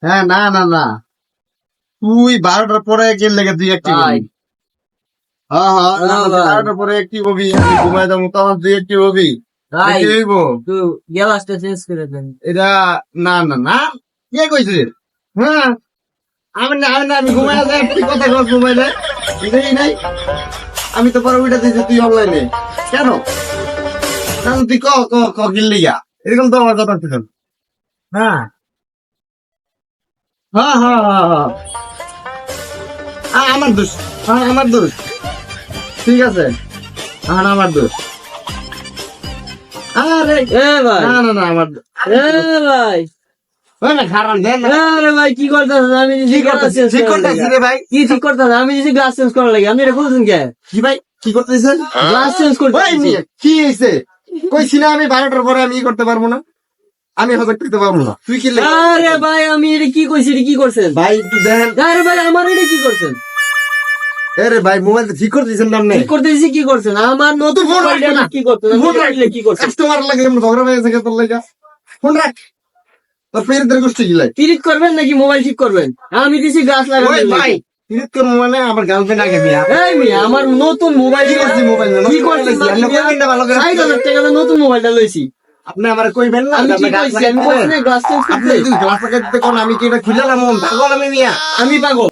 হ্যাঁ, না না না, তুই 12টার পরে গেলে লেগে তুই একটি ভাই হ্যাঁ হ্যাঁ, না, ভাই। 12টার পরে একটি হবি, আমি ঘুমাই যাবো তখন তুই একটি হবি। ভাই কি হইব একটু গ্লাসটা চেঞ্জ করে দেন। এটা? না না না, কে কইছে? হ্যাঁ, আমি ঘুমাই যাই, তুই কথা কর ঘুমাইলে এটাই নাই। আমি তো পরে উঠে দিয়েছি, তুই অনলাইনে কেন? না তুই ক ক ক গিল্লি গা, এরকম তো আমার কথা ছিল। হ্যাঁ হ্যাঁ হ্যাঁ হ্যাঁ হ্যাঁ, আমার দোষ, হ্যাঁ আমার দোষ, ঠিক আছে, হ্যাঁ আমার দোষ। আরে এ ভাই না না না, আমার এ ভাই না, খারাপ দেন না। আরে ভাই কি করতেছেন? আমি কি করতেছিস? ঠিক করতেছিস রে ভাই? কি ঠিক করতেছেন? আমি যদি গ্লাস চেঞ্জ করার লাগে আপনি এটা খুলছেন কে? কি ভাই, কি করতেছেন? গ্লাস চেঞ্জ করতে ওই মেয়ে, কি হয়েছে? কইছি না আমি 12টার পরে আমি করতে পারবো না, আমি হজক করতে পারবো না। তুই কি লেগে? আরে ভাই আমি এটা কি কইছি? এটা কি করছেন? ভাই একটু দেখেন। আরে ভাই আমার এটা কি করছেন? আরে ভাই মোবাইল ঠিক করতেছেন না আপনি? ঠিক করতেছি কি করছেন? আমার নতুন ফোন মোবাইলটা রাখ না। কি করতেন? ফোন রাখ। কি করছেন? কাস্টমার লাগে এমন ঝগড়া হয়ে গেছে তোর লাগা। ফোন রাখ, তোর পেরেদের গোষ্ঠী গিলাই। পিরিত করবেন নাকি মোবাইল ঠিক করবেন? আমি দিছি গ্লাস ওই লাগাবেন ভাই, পিরিত করবো মানে আমার গার্লফ্রেন্ড আগে বিয়া। এই মিয়া আমার নতুন মোবাইল কি করছি মোবাইল না? কি করছেন? আপনি কইবেন না ভালো করে? 60,000 টাকা দিয়ে নতুন মোবাইলটা লইছি। আপনি আমার কইবেন না? আমি কি আপনি গাছ কইছি? আমি লাগাইতে কইছি না গ্লাস চেঞ্জ আপনি করতে? যদি গ্লাস লাগাই দিতে কোন আমি কি এটা খুলালাম? পাগল আমি মিয়া। আমি পাগল।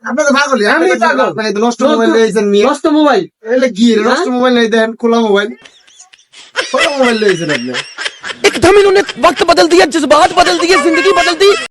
আপনি তো পাগলই। আমি পাগল। আপনি তো নষ্ট মোবাইল লইছেন মিয়া। নষ্ট মোবাইল। এটা কি রে? নষ্ট মোবাইল নাই দেন, খোলা মোবাইল। খোলা মোবাইল লইছেন আপনি। एकदम इन्होंने वक्त बदल दिया, जज्बात बदल दिए, जिंदगी बदल दी।